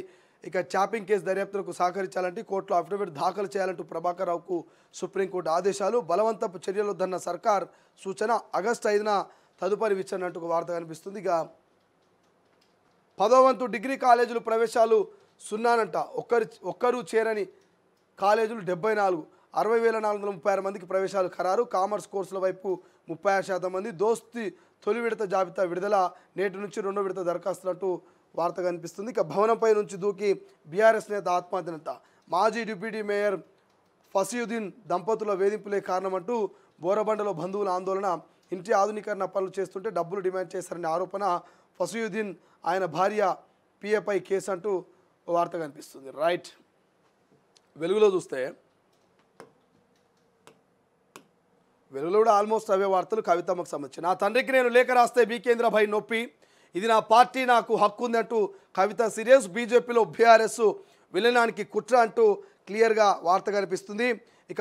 S1: ఇక చాపింగ్ కేసు దర్యాప్తులకు సహకరించాలంటే కోర్టులో అఫిడవిట్ దాఖలు చేయాలంటూ ప్రభాకర్ రావుకు సుప్రీంకోర్టు ఆదేశాలు. బలవంతపు చర్యలొద్దన్న సర్కార్ సూచన. ఆగస్టు 5న తదుపరి విచారణ అంటూ ఒక వార్త కనిపిస్తుంది. ఇక 10వ వంతు డిగ్రీ కాలేజీలు ప్రవేశాలు సున్నానంట. ఒక్కరు చేరని కాలేజీలు 74, 60,436 మందికి ప్రవేశాలు ఖరారు. కామర్స్ కోర్సుల వైపు 36% మంది. దోస్తి తొలి విడత జాబితా విడుదల. నేటి నుంచి 2వ విడత దరఖాస్తులంటూ వార్త కనిపిస్తుంది. ఇక భవనంపై నుంచి దూకి బీఆర్ఎస్ నేత ఆత్మహత్యనంట. మాజీ డిప్యూటీ మేయర్ ఫసీయుద్దీన్ దంపతుల వేధింపులే కారణమంటూ బోరబండలో బంధువుల ఆందోళన. ఇంటి ఆధునీకరణ పనులు చేస్తుంటే డబ్బులు డిమాండ్ చేశారనే ఆరోపణ. ఫసీయుద్దీన్ ఆయన భార్య పిఏపై కేసు అంటూ వార్త కనిపిస్తుంది. రైట్, వెలుగులో చూస్తే వెలుగులో కూడా ఆల్మోస్ట్ అవే వార్తలు కవితమ్మకు సంబంధించి. నా తండ్రికి నేను లేఖ రాస్తే బీకేంద్రభాయ్ నొప్పి, ఇది నా పార్టీ, నాకు హక్కు ఉంది అంటూ కవిత సీరియస్. బీజేపీలో బీఆర్ఎస్ విలీనానికి కుట్ర అంటూ క్లియర్గా వార్త కనిపిస్తుంది. ఇక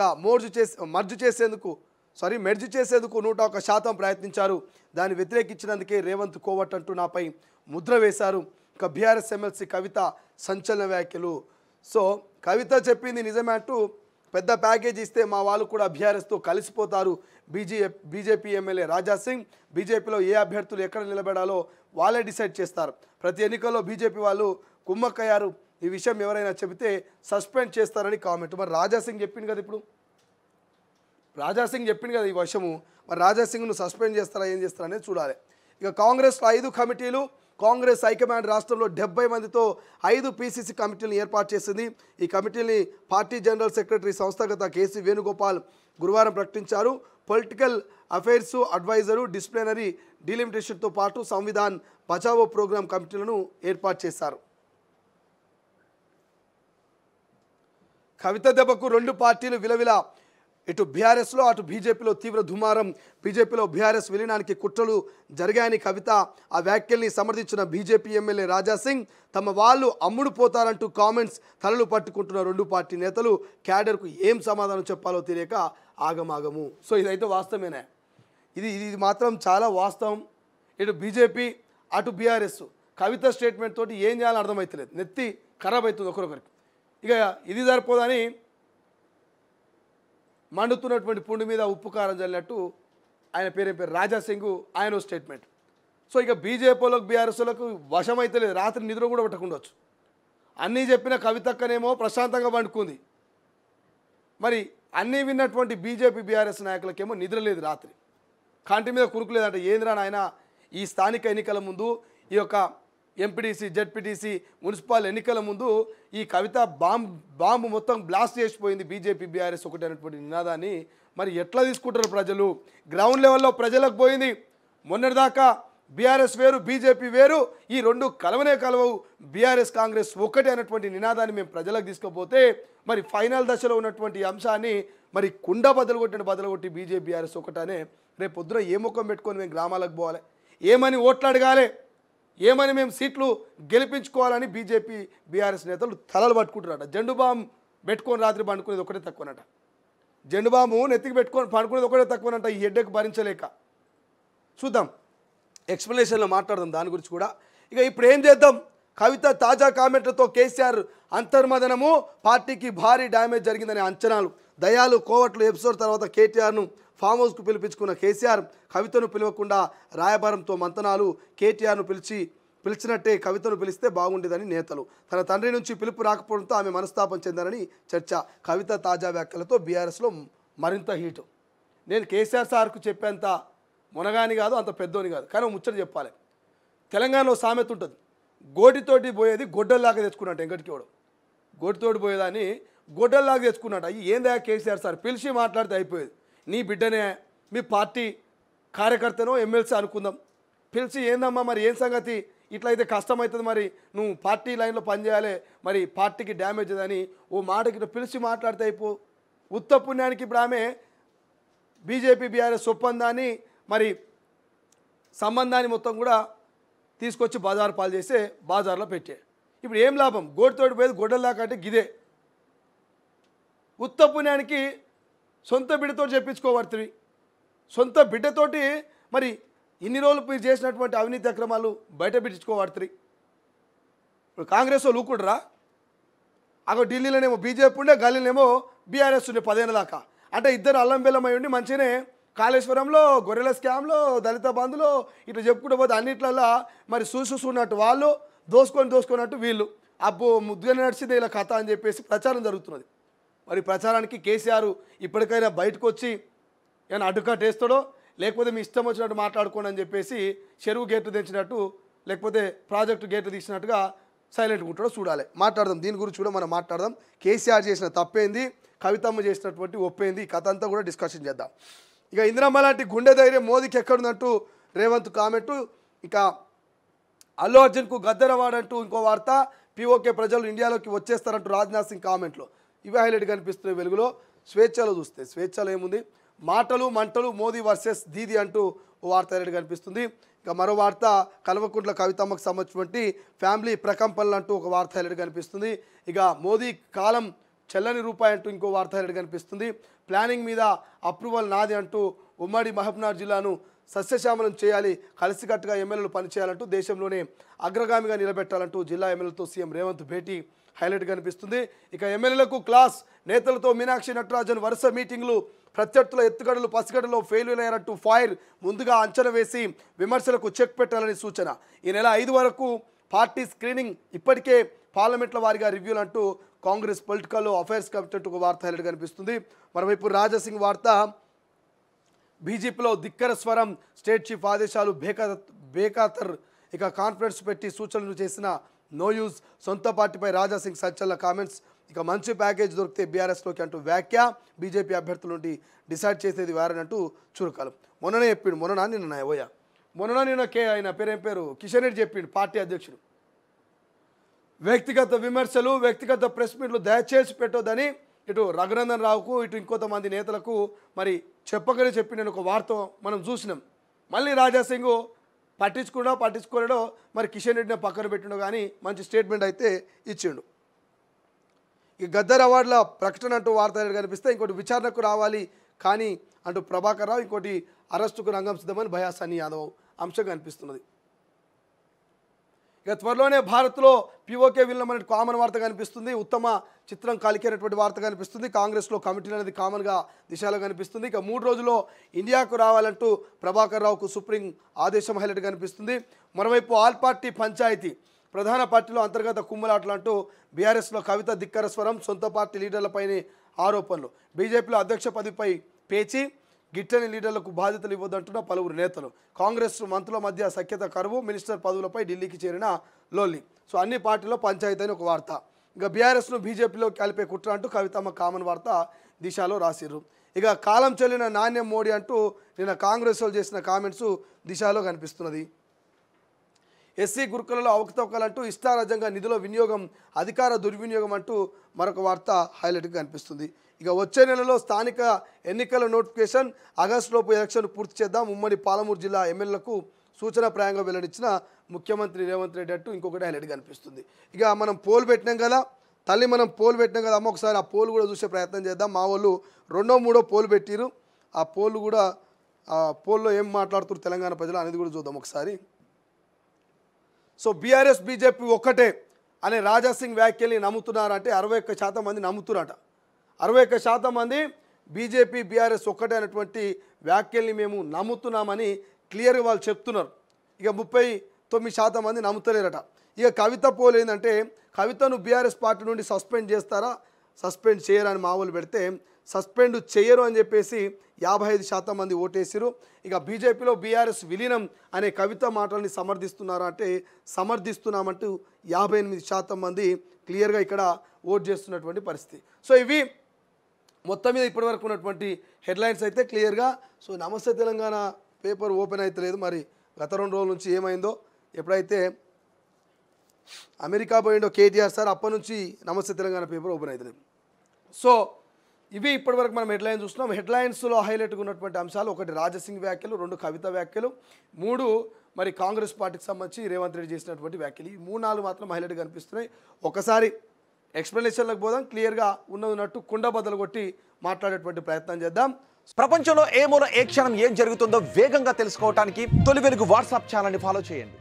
S1: మెర్జ్ చేసేందుకు 101% ప్రయత్నించారు, దాన్ని వ్యతిరేకించినందుకే రేవంత్ కోవట్ అంటూ నాపై ముద్ర వేశారు. ఇక బీఆర్ఎస్ ఎమ్మెల్సీ కవిత సంచలన వ్యాఖ్యలు. సో కవిత చెప్పింది నిజమే అంటూ పెద్ద ప్యాకేజ్ ఇస్తే మా వాళ్ళు కూడా బీఆర్ఎస్తో కలిసిపోతారు. బీజేపీ ఎమ్మెల్యే రాజా సింగ్, బీజేపీలో ఏ అభ్యర్థులు ఎక్కడ నిలబడాలో వాళ్ళే డిసైడ్ చేస్తారు. ప్రతి ఎన్నికల్లో బీజేపీ వాళ్ళు కుమ్మక్కయ్యారు, ఈ విషయం ఎవరైనా చెబితే సస్పెండ్ చేస్తారని కామెంట్. మరి రాజా సింగ్ చెప్పింది కదా, ఇప్పుడు రాజా సింగ్ చెప్పింది కదా ఈ విషయము. మరి రాజా సింగ్ను సస్పెండ్ చేస్తారా, ఏం చేస్తారా అనేది చూడాలి. ఇక కాంగ్రెస్లో 5 కమిటీలు. కాంగ్రెస్ హైకమాండ్ రాష్ట్రంలో 70 మందితో 5 పీసీసీ కమిటీలను ఏర్పాటు చేసింది. ఈ కమిటీని పార్టీ జనరల్ సెక్రటరీ సంస్థాగత కేసీ వేణుగోపాల్ గురువారం ప్రకటించారు. పొలిటికల్ అఫైర్స్ అడ్వైజరు, డిసిప్లినరీ డీలిమిటేషన్తో పాటు సంవిధాన్ బచావో ప్రోగ్రాం కమిటీలను ఏర్పాటు చేశారు. కవిత దెబ్బకు 2 పార్టీలు విలవిల. ఇటు బీఆర్ఎస్లో అటు బీజేపీలో తీవ్ర దుమారం. బీజేపీలో బీఆర్ఎస్ విలీనానికి కుట్రలు జరిగాయని కవిత, ఆ వ్యాఖ్యల్ని సమర్థించిన బీజేపీ ఎమ్మెల్యే రాజా సింగ్, తమ వాళ్ళు అమ్ముడు పోతారంటూ కామెంట్స్. తలలు పట్టుకుంటున్న 2 పార్టీ నేతలు క్యాడర్కు ఏం సమాధానం చెప్పాలో తెలియక ఆగమాగము. సో ఇదైతే వాస్తవమేనా? ఇది మాత్రం చాలా వాస్తవం. ఇటు బీజేపీ అటు బీఆర్ఎస్ కవిత స్టేట్మెంట్ తోటి ఏం చేయాలని అర్థమవుతలేదు, నెత్తి ఖరాబ్ అవుతుంది ఒకరొకరికి. ఇక ఇది సరిపోదని మండుతున్నటువంటి పుండు మీద ఉప్పు కారం చల్లినట్టు ఆయన పేరు రాజా సింగ్, ఆయన స్టేట్మెంట్. సో ఇక బీజేపీలకు బీఆర్ఎస్లకు వశం అయితే లేదు, రాత్రి నిద్ర కూడా పట్టకుండొచ్చు. అన్నీ చెప్పిన కవితక్కనేమో ప్రశాంతంగా పండుకుంది. మరి అన్నీ విన్నటువంటి బీజేపీ బీఆర్ఎస్ నాయకులకేమో నిద్ర లేదు, రాత్రి కంటి మీద కురుకులేదంటే. ఏంద్రా నాయన, ఈ స్థానిక ఎన్నికల ముందు, ఈ యొక్క ఎంపీటీసీ జెడ్పీటీసీ మున్సిపల్ ఎన్నికల ముందు ఈ కవిత బాంబు మొత్తం బ్లాస్ట్ చేసిపోయింది బీజేపీ బీఆర్ఎస్ ఒకటి అనేటువంటి నినాదాన్ని. మరి ఎట్లా తీసుకుంటారు ప్రజలు? గ్రౌండ్ లెవెల్లో ప్రజలకు పోయింది. మొన్నటిదాకా బీఆర్ఎస్ వేరు బీజేపీ వేరు, ఈ 2 కలవనే కలవవు, బీఆర్ఎస్ కాంగ్రెస్ ఒకటి అనేటువంటి నినాదాన్ని మేము ప్రజలకు తీసుకుపోతే మరి ఫైనల్ దశలో ఉన్నటువంటి అంశాన్ని మరి కుండ బదలగొట్టి బీజేపీ బీఆర్ఎస్ ఒకటనే రేపు పొద్దున ఏ ముఖం పెట్టుకొని మేము గ్రామాలకు పోవాలి, ఏమని ఓట్లు అడగాలి, ఏమని మేము సీట్లు గెలిపించుకోవాలని బీజేపీ బీఆర్ఎస్ నేతలు తలలు పట్టుకుంటున్నారట. జెండు బాంబు పెట్టుకొని రాత్రి పండుకునేది ఒకటే తక్కువనట. జెండు బాంబు నెత్తికి పెట్టుకొని పండుకునేది ఒకటే తక్కువనట. ఈ హెడ్డేక్ భరించలేక. చూద్దాం, ఎక్స్ప్లెనేషన్లో మాట్లాడదాం దాని గురించి కూడా. ఇక ఇప్పుడు ఏం చేద్దాం? కవిత తాజా కామెంట్లతో కేసీఆర్ అంతర్మదనము, పార్టీకి భారీ డ్యామేజ్ జరిగిందనే అంచనాలు. దయాలు కోవట్లు ఎపిసోడ్ తర్వాత కేటీఆర్ను ఫామ్ హౌస్కు పిలిపించుకున్న కేసీఆర్ కవితను పిలవకుండా రాయబారంతో మంతనాలు. కేటీఆర్ను పిలిచినట్టే కవితను పిలిస్తే బాగుండేదని నేతలు. తన తండ్రి నుంచి పిలుపు రాకపోవడంతో ఆమె మనస్తాపం చెందారని చర్చ. కవిత తాజా వ్యాఖ్యలతో బీఆర్ఎస్లో మరింత హీటు. నేను కేసీఆర్ సార్కు చెప్పేంత మునగాని కాదు, అంత పెద్దోని కాదు, కానీ ముచ్చట చెప్పాలి. తెలంగాణలో సామెత ఉంటుంది, గోటితోటి పోయేది గొడ్డల్లాగా తెచ్చుకున్నట్టు వెంకటికి వాడు గోటితోటి పోయేదాన్ని గొడ్డల్లాగా తెచ్చుకున్నట్టు అయ్యి ఏందా కేసీఆర్ సార్ పిలిచి మాట్లాడితే అయిపోయేది నీ బిడ్డనే మీ పార్టీ కార్యకర్తనో ఎమ్మెల్సీ అనుకుందాం పిలిచి ఏందమ్మా మరి ఏం సంగతి ఇట్లయితే కష్టమవుతుంది మరి నువ్వు పార్టీ లైన్లో పనిచేయాలి మరి పార్టీకి డ్యామేజ్ అని ఓ మాటకి ఇట్లా పిలిచి మాట్లాడితే అయిపో ఉత్త పుణ్యానికి ఇప్పుడు ఆమె బీజేపీ బీఆర్ఎస్ ఒప్పందాన్ని మరి సంబంధాన్ని మొత్తం కూడా తీసుకొచ్చి బజారు పాలు చేస్తే బజార్లో పెట్టే ఇప్పుడు ఏం లాభం గోటితోటి పోయేది గొడ్డల్లాగా అంటే గిదే ఉత్త పుణ్యానికి సొంత బిడ్డతో చెప్పించుకోబడుతుంది సొంత బిడ్డతోటి మరి ఇన్ని రోజులు మీరు చేసినటువంటి అవినీతి అక్రమాలు బయట పెట్టించుకోబడుతుంది ఇప్పుడు కాంగ్రెస్ వాళ్ళు ఊకుంటారా అగో ఢిల్లీలోనేమో బీజేపీ ఉండే గల్లీలోనేమో బీఆర్ఎస్ ఉండే 10 ఏళ్ళ దాకా అంటే ఇద్దరు అల్లం బెల్లమై ఉండి మంచిగానే కాళేశ్వరంలో గొర్రెల స్కామ్లో దళిత బంధులో ఇట్లా చెప్పుకుంటూ పోతే అన్నిట్లల్లో మరి చూసుకున్నట్టు వాళ్ళు దోసుకున్నట్టు వీళ్ళు అబ్బో ముద్దుగా నడిచింది ఇలా కథ అని చెప్పేసి ప్రచారం జరుగుతున్నది మరి ప్రచారానికి కేసీఆర్ ఇప్పటికైనా బయటకు వచ్చి ఏమైనా అడ్డుకట్టేస్తాడో లేకపోతే మీ ఇష్టం వచ్చినట్టు మాట్లాడుకోండి అని చెప్పేసి చెరువు గేట్లు తెచ్చినట్టు లేకపోతే ప్రాజెక్టు గేట్లు తీసినట్టుగా సైలెంట్గా ఉంటాడో చూడాలి మాట్లాడదాం దీని గురించి కూడా మనం మాట్లాడదాం కేసీఆర్ చేసిన తప్పేంది కవితమ్మ చేసినటువంటి ఒప్పేంది ఈ కథ అంతా కూడా డిస్కషన్ చేద్దాం ఇక ఇందిరమ్మ లాంటి గుండె ధైర్యం మోదీకి ఎక్కడుందంటూ రేవంత్ కామెంటు ఇక అల్లు అర్జున్కు గద్దెరవాడంటూ ఇంకో వార్త పీఓకే ప్రజలు ఇండియాలోకి వచ్చేస్తారంటూ రాజ్నాథ్ సింగ్ కామెంట్లో ఇవి హైలైట్ కనిపిస్తున్నాయి వెలుగులో స్వేచ్ఛలో చూస్తే స్వేచ్ఛలో ఏముంది మాటలు మంటలు మోదీ వర్సెస్ దీది అంటూ ఓ వార్త హైలైట్ కనిపిస్తుంది ఇక మరో వార్త కల్వకుంట్ల కవితమ్మకు సంబంధించినటువంటి ఫ్యామిలీ ప్రకంపనలు అంటూ ఒక వార్త హైలైట్ కనిపిస్తుంది ఇక మోదీ కాలం చెల్లని రూపాయి అంటూ ఇంకో వార్త హైలైట్ కనిపిస్తుంది ప్లానింగ్ మీద అప్రూవల్ నాది అంటూ ఉమ్మడి మహబూబ్నగర్ జిల్లాను సస్యశ్యామలం చేయాలి కలిసికట్టుగా ఎమ్మెల్యేలు పనిచేయాలంటూ దేశంలోనే అగ్రగామిగా నిలబెట్టాలంటూ జిల్లా ఎమ్మెల్యేలతో సీఎం రేవంత్ భేటీ హైలైట్ కనిపిస్తుంది ఇక ఎమ్మెల్యేలకు క్లాస్ నేతలతో మీనాక్షి నటరాజన్ వరుస మీటింగ్లు ప్రత్యర్థుల ఎత్తుగడలు పసిగడలో ఫెయిల్యూర్ అయ్యారంటూ ఫైర్ ముందుగా అంచనా వేసి విమర్శలకు చెక్ పెట్టాలని సూచన ఈ నెల 5 వరకు పార్టీ స్క్రీనింగ్ ఇప్పటికే పార్లమెంట్ల వారిగా రివ్యూలు అంటూ కాంగ్రెస్ పొలిటికల్ అఫైర్స్ కమిటీ ఒక వార్త హైలైట్ కనిపిస్తుంది మరోవైపు రాజాసింగ్ వార్త బీజేపీలో ధిక్కర స్వరం స్టేట్ చీఫ్ ఆదేశాలు బేఖాతర్ ఇక కాన్ఫరెన్స్ పెట్టి సూచనలు చేసిన నో యూజ్ సొంత పార్టీపై రాజాసింగ్ సంచలన కామెంట్స్ ఇక మంచి ప్యాకేజ్ దొరికితే బీఆర్ఎస్లోకి అంటూ వ్యాఖ్య బీజేపీ అభ్యర్థుల నుండి డిసైడ్ చేసేది వారనంటూ చురుకాలం మొన్ననే చెప్పిండు మొన్న నిన్న ఆయన పేరేం పేరు కిషన్ రెడ్డి చెప్పిండు పార్టీ అధ్యక్షుడు వ్యక్తిగత విమర్శలు వ్యక్తిగత ప్రెస్ మీట్లు దయచేసి పెట్టొద్దని ఇటు రఘునందన్ రావుకు ఇటు ఇంకొంతమంది నేతలకు మరి చెప్పకనే చెప్పి నేను ఒక వార్త మనం చూసినాం మళ్ళీ రాజాసింగ్ పట్టించుకోలేడో మరి కిషన్ రెడ్డిని పక్కన పెట్టిండో కానీ మంచి స్టేట్మెంట్ అయితే ఇచ్చిండు ఈ గద్దర్ అవార్డుల ప్రకటన అంటూ వార్తలు కనిపిస్తే ఇంకోటి విచారణకు రావాలి కానీ అంటూ ప్రభాకర్ రావు ఇంకోటి అరెస్టుకు రంగం సిద్ధమని భయాసాని యాదవ్ అంశం కనిపిస్తున్నది ఇక త్వరలోనే భారత్లో పీఓకే విలీనం కామన్ వార్త కనిపిస్తుంది ఉత్తమ చిత్రం కాలికేనటువంటి వార్త కనిపిస్తుంది కాంగ్రెస్లో కమిటీలు అనేది కామన్గా దిశలో కనిపిస్తుంది ఇక 3 రోజుల్లో ఇండియాకు రావాలంటూ ప్రభాకర్ రావుకు సుప్రీం ఆదేశం హైలైట్ కనిపిస్తుంది మరోవైపు ఆల్ పార్టీ పంచాయతీ ప్రధాన పార్టీలో అంతర్గత కుమ్మలాటలు అంటూ బీఆర్ఎస్లో కవిత ధిక్కర స్వరం సొంత పార్టీ లీడర్లపైనే ఆరోపణలు బీజేపీలో అధ్యక్ష పదవిపై పేచి గిట్టని లీడర్లకు బాధ్యతలు ఇవ్వద్దంటున్న పలువురు నేతలు కాంగ్రెస్ మంత్రుల మధ్య సఖ్యత కరువు మినిస్టర్ పదవులపై ఢిల్లీకి చేరిన లోల్లి సో అన్ని పార్టీల్లో పంచాయతీ అని ఒక వార్త ఇక బీఆర్ఎస్ను బీజేపీలో కలిపే కుట్ర అంటూ కవితమ్మ కామన్ వార్త దిశలో రాసిర్రు ఇక కాలం చెల్లిన నాణ్యం మోడీ అంటూ నిన్న కాంగ్రెస్ వాళ్ళు చేసిన కామెంట్స్ దిశలో కనిపిస్తున్నది ఎస్సీ గురుకులలో అవకతవకలంటూ ఇష్టారాజ్యంగా నిధుల వినియోగం అధికార దుర్వినియోగం అంటూ మరొక వార్త హైలైట్గా కనిపిస్తుంది ఇక వచ్చే నెలలో స్థానిక ఎన్నికల నోటిఫికేషన్ ఆగస్టులోపు ఎలక్షన్ పూర్తి చేద్దాం ఉమ్మడి పాలమూరు జిల్లా ఎమ్మెల్యేలకు సూచనప్రాయంగా వెల్లడించిన ముఖ్యమంత్రి రేవంత్ రెడ్డి అంటూ ఇంకొకటి హైలైట్ కనిపిస్తుంది ఇక మనం పోల్ పెట్టినాం కదా మనం పోల్ పెట్టినాం కదా అమ్మ ఒకసారి ఆ పోల్ కూడా చూసే ప్రయత్నం చేద్దాం మా వాళ్ళు 2వ 3వ పోల్ పెట్టిరు ఆ పోల్ కూడా ఆ పోల్లో ఏం మాట్లాడుతున్నారు తెలంగాణ ప్రజలు అనేది కూడా చూద్దాం ఒకసారి సో బీఆర్ఎస్ బీజేపీ ఒక్కటే అనే రాజాసింగ్ వ్యాఖ్యల్ని నమ్ముతున్నారంటే 61% మంది నమ్ముతున్నారట 61% మంది బీజేపీ బీఆర్ఎస్ ఒక్కటే అనేటువంటి వ్యాఖ్యల్ని మేము నమ్ముతున్నామని క్లియర్గా వాళ్ళు చెప్తున్నారు ఇక 39% మంది నమ్ముతలేరట ఇక కవిత పోల్ ఏంటంటే కవితను బీఆర్ఎస్ పార్టీ నుండి సస్పెండ్ చేస్తారా సస్పెండ్ చేయరని మామూలు పెడితే సస్పెండ్ చేయరు అని చెప్పేసి 55% మంది ఓటేసారు. ఇక బీజేపీలో బీఆర్ఎస్ విలీనం అనే కవిత మాటల్ని సమర్థిస్తున్నారా అంటే సమర్థిస్తున్నామంటూ 58% మంది క్లియర్గా ఇక్కడ ఓట్ చేస్తున్నటువంటి పరిస్థితి. సో ఇవి మొత్తం మీద ఇప్పటివరకు ఉన్నటువంటి హెడ్లైన్స్ అయితే క్లియర్గా. సో నమస్తే తెలంగాణ పేపర్ ఓపెన్ అయితే లేదు, మరి గత 2 రోజుల నుంచి ఏమైందో. ఎప్పుడైతే అమెరికా పోయిండో కేటీఆర్ సార్ అప్పటి నుంచి నమస్తే తెలంగాణ పేపర్ ఓపెన్ అవుతలేదు. సో ఇవి ఇప్పటివరకు మనం హెడ్లైన్స్ చూస్తున్నాం. హెడ్లైన్స్లో హైలైట్గా ఉన్నటువంటి అంశాలు: 1 రాజసింగ్ వ్యాఖ్యలు, 2 కవిత వ్యాఖ్యలు, 3 మరి కాంగ్రెస్ పార్టీకి సంబంధించి రేవంత్ రెడ్డి చేసినటువంటి వ్యాఖ్యలు. ఈ 3-4 మాత్రం హైలైట్గా కనిపిస్తున్నాయి. ఒకసారి ఎక్స్ప్లెనేషన్లకు పోదాం. క్లియర్గా ఉన్నట్టు కుండ బద్దలు కొట్టి మాట్లాడేటువంటి ప్రయత్నం చేద్దాం.
S2: ప్రపంచంలో ఏ మూల ఏ క్షణం ఏం జరుగుతుందో వేగంగా తెలుసుకోవడానికి తొలి వెలుగు వాట్సాప్ ఛానల్ని ఫాలో చేయండి.